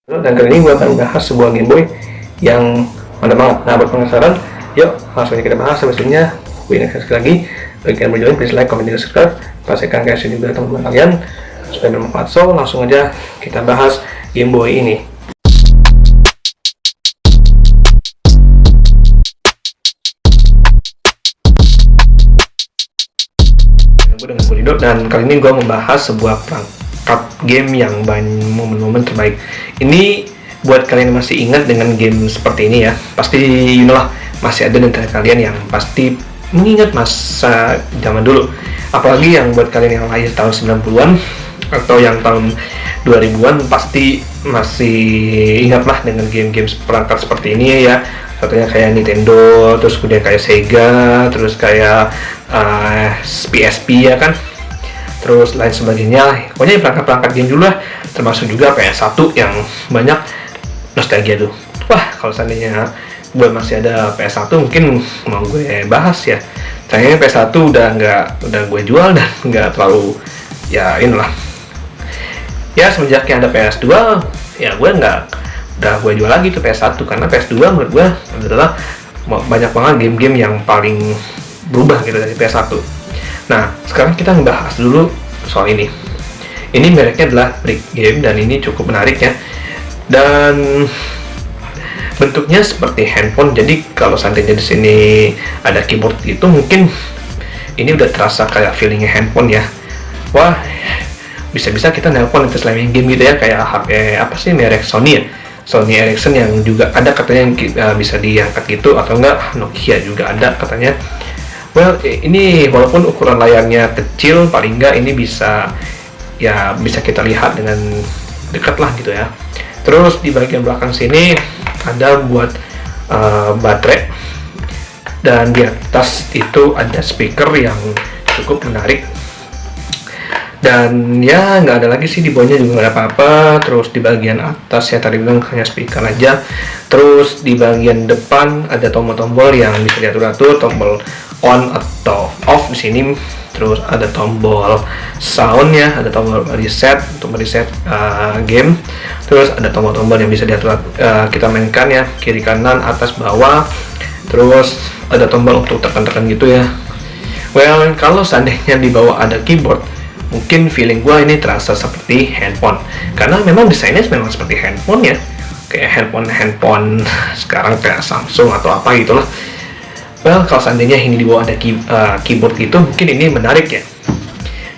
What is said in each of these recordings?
Dan kali ini gue akan bahas sebuah Game Boy yang mantap banget. Nah, buat penasaran, yuk langsung aja kita bahas. Sebelumnya, gue ingatkan sekali lagi, bagi kalian berjoin, please like, comment, dan subscribe. Pastikan kalian juga teman-teman kalian supaya bermanfaat. So, langsung aja kita bahas Game Boy ini. Gue dengan Bulido, dan kali ini gue membahas sebuah perangkat game yang banyak momen-momen terbaik. Ini buat kalian yang masih ingat dengan game seperti ini ya, pasti you know lah, masih ada dari kalian yang pasti mengingat masa zaman dulu. Apalagi yang buat kalian yang lahir tahun 90-an atau yang tahun 2000-an pasti masih ingat lah dengan game-game perangkat seperti ini ya. Contohnya kayak Nintendo, terus kemudian kayak Sega, terus kayak PSP ya kan, terus lain sebagainya. Pokoknya perangkat-perangkat game dulu lah, termasuk juga PS1 yang banyak nostalgia tuh. Wah, kalau seandainya gue masih ada PS1 mungkin mau gue bahas ya. Sayangnya PS1 udah gue jual dan nggak terlalu ya inilah. Ya semenjak yang ada PS2 ya gue udah gue jual lagi tuh PS1, karena PS2 menurut gue adalah banyak banget game-game yang paling berubah gitu dari PS1. Nah, sekarang kita ngebahas dulu soal ini. Ini mereknya adalah Brick Game dan ini cukup menarik ya. Dan bentuknya seperti handphone. Jadi kalau seandainya di sini ada keyboard gitu, mungkin ini udah terasa kayak feelingnya handphone ya. Wah, bisa-bisa kita nelpon itu selain game gitu ya, kayak HP apa sih merek Sony ya. Sony Ericsson yang juga ada katanya yang bisa diangkat gitu, atau enggak Nokia juga ada katanya. Well, ini walaupun ukuran layarnya kecil, paling enggak ini bisa kita lihat dengan dekat lah gitu ya. Terus di bagian belakang sini ada buat baterai, dan di atas itu ada speaker yang cukup menarik. Dan ya nggak ada lagi sih, di bawahnya juga nggak ada apa-apa. Terus di bagian atas ya tadi bilang hanya speaker aja. Terus di bagian depan ada tombol-tombol yang bisa diatur-atur, tombol on atau off di sini. Terus ada tombol sound ya, ada tombol reset untuk mereset game. Terus ada tombol-tombol yang bisa diatur kita mainkan ya, kiri kanan atas bawah. Terus ada tombol untuk tekan-tekan gitu ya. Well, kalau seandainya di bawah ada keyboard, mungkin feeling gue ini terasa seperti handphone, karena memang desainnya memang seperti handphone ya, kayak handphone sekarang kayak Samsung atau apa gitulah. Well, kalau seandainya ini di bawah ada keyboard gitu, mungkin ini menarik ya.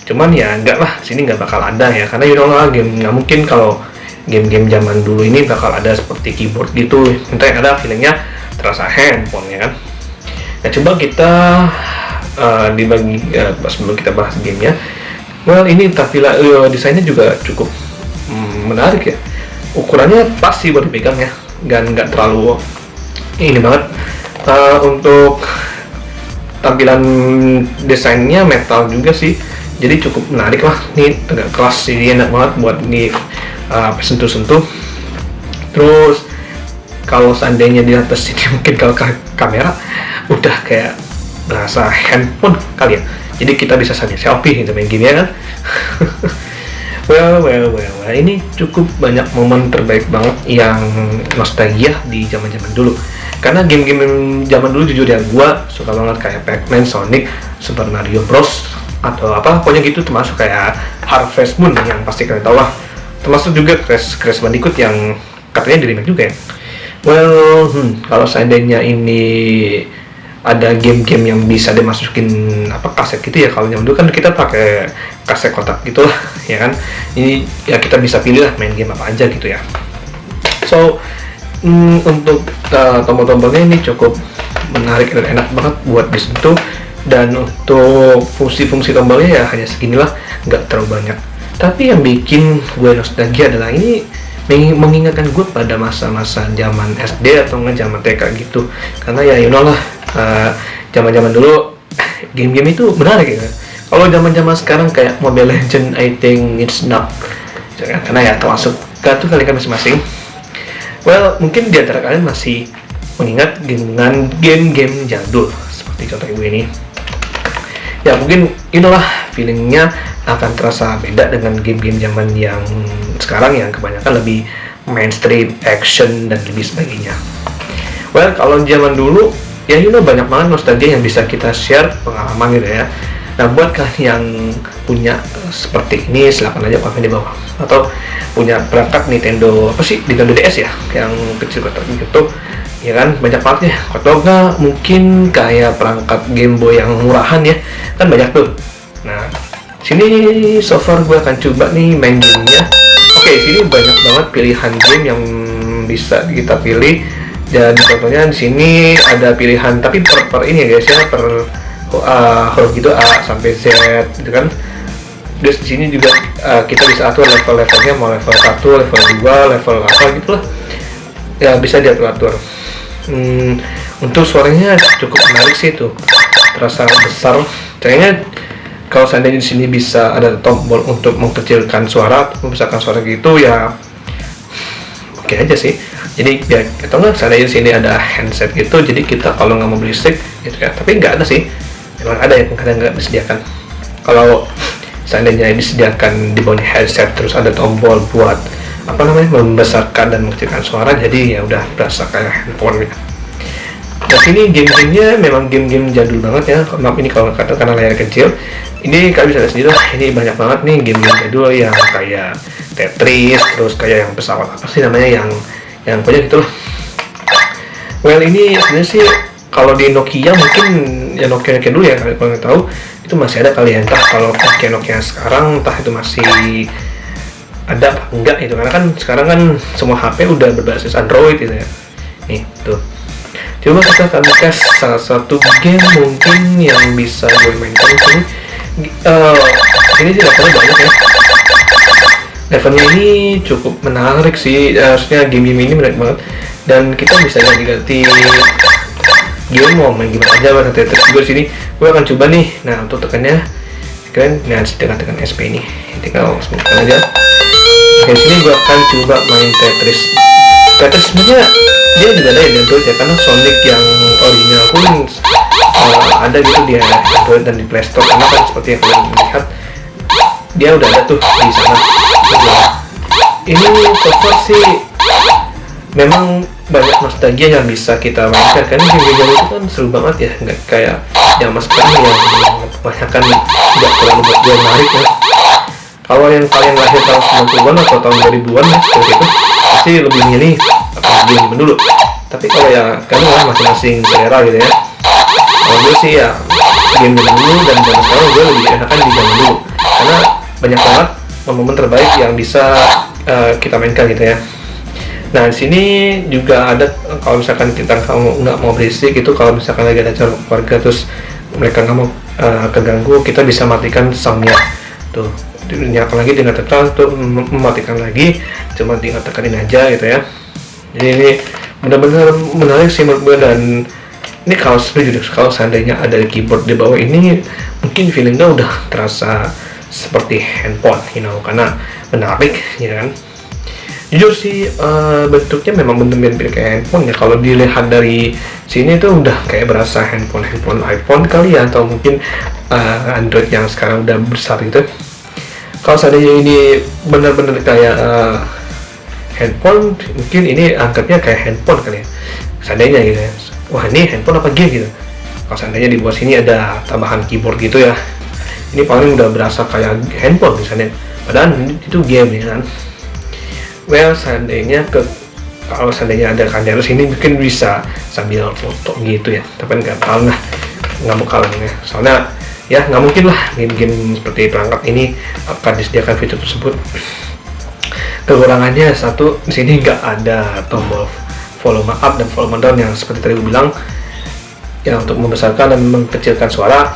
Cuman ya enggak lah, sini nggak bakal ada ya, karena you know lah, game nggak mungkin kalau game-game zaman dulu ini bakal ada seperti keyboard gitu. Nanti ada feelingnya terasa handphone ya kan. Nah, coba kita sebelum kita bahas gamenya. Well, ini tampilan desainnya juga cukup menarik ya. Ukurannya pas sih buat dipegang ya, dan nggak terlalu ini banget. Untuk tampilan desainnya metal juga sih, jadi cukup menarik lah. Ini agak kelas, jadi enak banget buat di sentuh-sentuh. Terus kalau seandainya di atas ini mungkin kalau kamera udah kayak berasa handphone kali ya. Jadi kita bisa sambil selfie gitu main game ya kan. well, ini cukup banyak momen terbaik banget yang nostalgia di zaman-zaman dulu. Karena game-game zaman dulu jujur ya, gua suka banget kayak Pac-Man, Sonic, Super Mario Bros, atau apa pokoknya gitu, termasuk kayak Harvest Moon yang pasti kalian tahu lah. Termasuk juga Crash Bandicoot yang katanya di remake juga ya. Well, kalau seandainya ini ada game-game yang bisa dimasukin kaset gitu ya, kalau zaman dulu kan kita pakai kaset kotak gitu lah ya kan. Ini ya kita bisa pilih lah main game apa aja gitu ya. So untuk tombol-tombolnya ini cukup menarik dan enak banget buat disentuh, dan untuk fungsi-fungsi tombolnya ya hanya seginilah, nggak terlalu banyak. Tapi yang bikin gue nostalgia adalah ini mengingatkan gue pada masa-masa zaman SD atau nggak zaman TK gitu. Karena ya you know lah, zaman-zaman dulu game-game itu menarik ya. Kalau zaman-zaman sekarang kayak Mobile Legends, I think it's not, karena ya termasuk kartu kalian masing-masing. Well, mungkin di antara kalian masih mengingat dengan game-game jadul seperti contoh gue ini. Ya mungkin inilah feelingnya akan terasa beda dengan game-game zaman yang sekarang yang kebanyakan lebih mainstream, action, dan lebih sebagainya. Well, kalau zaman dulu ya banyak banget nostalgia yang bisa kita share pengalaman gitu ya. Nah, buat kalian yang punya seperti ini, silahkan aja komen di bawah. Atau punya perangkat Nintendo Nintendo DS ya, yang kecil kotak gitu, ya kan, banyak banget ya. Atau enggak mungkin kayak perangkat Game Boy yang murahan ya, kan banyak tuh. Nah, sini so far gue akan coba nih main gamenya. Oke, sini banyak banget pilihan game yang bisa kita pilih. Dan contohnya di sini ada pilihan, tapi per ini ya guys ya, per huruf gitu A sampai Z gitu kan. Terus di sini juga kita bisa atur level-levelnya, mau level 1, level 2, level apa gitu lah. Ya bisa diatur-atur. Untuk suaranya cukup menarik sih tuh. Terasa besar. Kayaknya kalau seandainya di sini bisa ada tombol untuk mengkecilkan suara atau membesarkan suara gitu ya oke aja sih. Jadi ya, atau enggak seandainya di sini ada handset gitu, jadi kita kalau nggak mau berisik gitu kan. Tapi nggak ada sih, memang ada yang kadang nggak disediakan. Kalau seandainya disediakan di bawah headset terus ada tombol buat membesarkan dan mengecilkan suara, jadi ya udah berasa kayak handphone gitu. Nah, sini game-gamenya memang game-game jadul banget ya. Maaf ini kalau karena layar kecil. Ini kalian bisa lihat sendiri lah, ini banyak banget nih game-game jadul yang kayak Tetris, terus kayak yang pesawat apa sih namanya, yang banyak gitu lah. Well, ini sebenarnya sih kalau di Nokia mungkin ya Nokia dulu ya, kalau nggak tahu itu masih ada kali ya. Entah kalau Nokia sekarang entah itu masih ada apa enggak itu, karena kan sekarang kan semua HP udah berbasis Android gitu ya. Nih tuh, coba kita akan tes salah satu game mungkin yang bisa gue mainkan sini. Ini sih levelnya banyak ya. Levelnya ini cukup menarik sih, maksudnya game ini menarik banget. Dan kita bisa ganti-ganti game, mau main gimana aja, ada Tetris juga sini. Gue akan coba nih. Nah, untuk tekannya kalian tekan SP ini, tinggal tekan aja. Oke, sini gue akan coba main Tetris. Tetris sebenarnya dia juga ada di Android ya, karena Sonic yang original pun ada gitu di Android dan di Play Store. Karena kan seperti yang kalian lihat dia udah ada tuh di sana. Ini so far sih memang banyak nostalgia yang bisa kita mainkan, karena game-game itu kan seru banget ya, nggak kayak zaman sekarang yang kebanyakan nggak terlalu buat dia menarik ya. Kalau yang kalian lahir tahun 90-an atau tahun 2000-an ya, seperti itu pasti lebih milih game dulu. Tapi kalau ya kan masing-masing selera gitu ya. Kalau gue sih ya game dulu, dan zaman sekarang gue lebih enakan di game dulu, karena banyak banget momen terbaik yang bisa kita mainkan gitu ya. Nah, di sini juga ada, kalau misalkan kita nggak mau berisik itu, kalau misalkan lagi ada acara keluarga terus mereka nggak mau keganggu, kita bisa matikan soundnya tuh, dinyalakan lagi, tinggal tekan tuh mematikan lagi, cuma tinggal tekanin aja gitu ya. Jadi ini benar-benar menarik sih menurut gue. Dan ini kalau seandainya ada keyboard di bawah ini, mungkin feelingnya udah terasa seperti handphone, karena menarik ya kan. Jujur sih bentuknya memang bener-bener kayak handphone ya. Kalau dilihat dari sini tuh udah kayak berasa handphone iPhone kali ya, atau mungkin Android yang sekarang udah besar gitu. Kalau seandainya ini bener-bener kayak handphone, mungkin ini anggapnya kayak handphone kali ya, seandainya gitu ya. Wah, ini handphone apa game gitu. Kalau seandainya di bawah sini ada tambahan keyboard gitu ya, ini paling udah berasa kayak handphone misalnya, padahal itu game ya kan. Well, kalau seandainya ada kamera sini mungkin bisa sambil foto gitu ya, tapi nggak bakalan ya, soalnya ya nggak mungkin lah game-game seperti perangkat ini akan disediakan fitur tersebut. Kekurangannya satu, di sini nggak ada tombol volume up dan volume down yang seperti tadi gue bilang ya, untuk membesarkan dan mengkecilkan suara.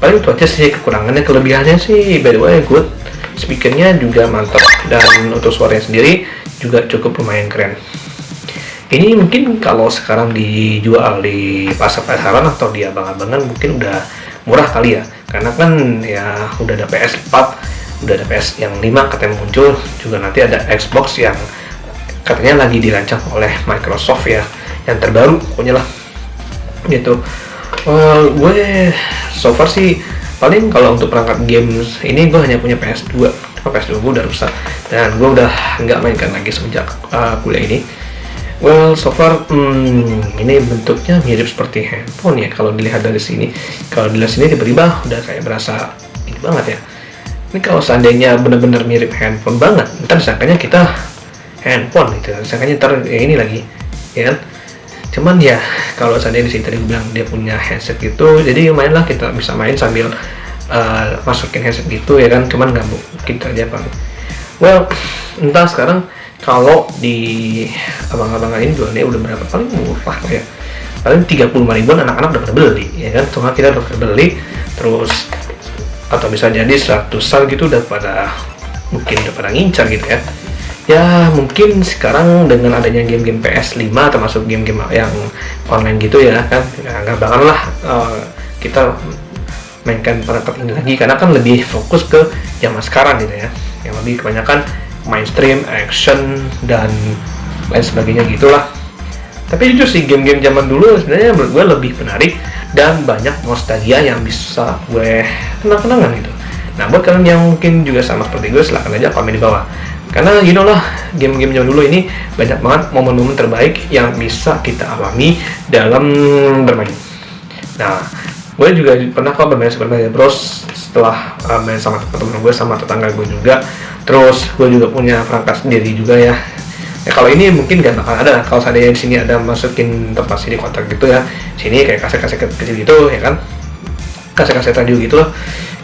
Paling itu aja sih kekurangannya. Kelebihannya sih by the way good, speakernya juga mantap, dan untuk suaranya sendiri juga cukup lumayan keren. Ini mungkin kalau sekarang dijual di pasar-pasaran atau di abang-abangan mungkin udah murah kali ya, karena kan ya udah ada PS4, udah ada PS yang 5 katanya muncul, juga nanti ada Xbox yang katanya lagi dirancang oleh Microsoft ya, yang terbaru pokoknya lah gitu. Gue so far sih Paling kalau untuk perangkat games ini gue hanya punya PS2. PS2 gue udah rusak dan gue udah nggak mainkan lagi semenjak kuliah ini. Well, so far ini bentuknya mirip seperti handphone ya kalau dilihat dari sini. Kalau dilihat sini tiba-tiba udah kayak berasa ini banget ya. Ini kalau seandainya benar-benar mirip handphone banget, ntar disangkanya kita handphone gitu, disangkanya ntar ya ini lagi, ya kan? Cuman ya kalau seandainya di sini tadi gue bilang dia punya headset gitu, jadi lumayan lah kita bisa main sambil masukin headset gitu ya kan, cuman nggak mungkin aja paling. Well, entah sekarang kalau di abang-abangan ini jualnya udah berapa, paling murah ya, paling 35 ribuan anak-anak udah pada beli ya kan, cuma kita udah pada beli terus, atau bisa jadi 100-an gitu udah pada mungkin udah pada ngincar gitu ya. Ya mungkin sekarang dengan adanya game-game PS5 termasuk game-game yang online gitu ya kan, nggak bakal lah kita mainkan perangkat ini lagi, karena kan lebih fokus ke zaman sekarang gitu ya, yang lebih kebanyakan mainstream, action, dan lain sebagainya gitulah. Tapi jujur sih game-game zaman dulu sebenarnya menurut gue lebih menarik dan banyak nostalgia yang bisa gue kenang-kenangan gitu. Nah buat kalian yang mungkin juga sama seperti gue, silahkan aja komen di bawah, karena you know lah, game-game zaman dulu ini banyak banget momen-momen terbaik yang bisa kita alami dalam bermain. Nah gue juga pernah kok bermain Super Mario Bros setelah main sama teman-teman gue, sama tetangga gue juga. Terus gue juga punya perangkat sendiri juga ya. Ya kalau ini mungkin gak bakal ada, kalau seandainya di sini ada masukin tempat CD kotak gitu ya, sini kayak kaset-kaset kecil gitu ya kan, kaset-kaset radio gitu loh.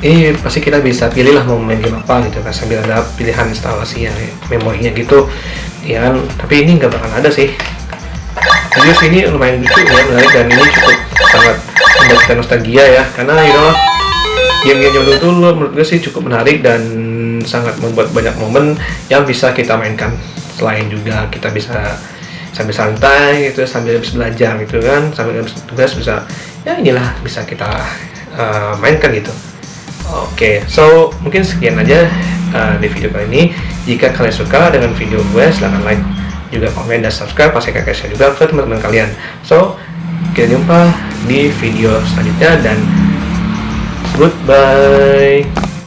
Ini pasti kita bisa pilih lah mau main game apa gitu kan, sambil ada pilihan instalasi ya, memorinya gitu ya kan. Tapi ini nggak bakal ada sih. Jadi sini lumayan lucu ya, menarik, dan ini cukup sangat membuat kita nostalgia ya, karena you know game-game zaman dulu tuh menurut gue sih cukup menarik dan sangat membuat banyak momen yang bisa kita mainkan. Selain juga kita bisa sambil santai gitu, sambil belajar gitu kan, sambil tugas bisa, ya inilah bisa kita mainkan gitu. Oke, so mungkin sekian aja di video kali ini. Jika kalian suka dengan video gue, silahkan like, juga komen dan subscribe, pastikan share juga ke teman-teman kalian. So kita jumpa di video selanjutnya dan goodbye.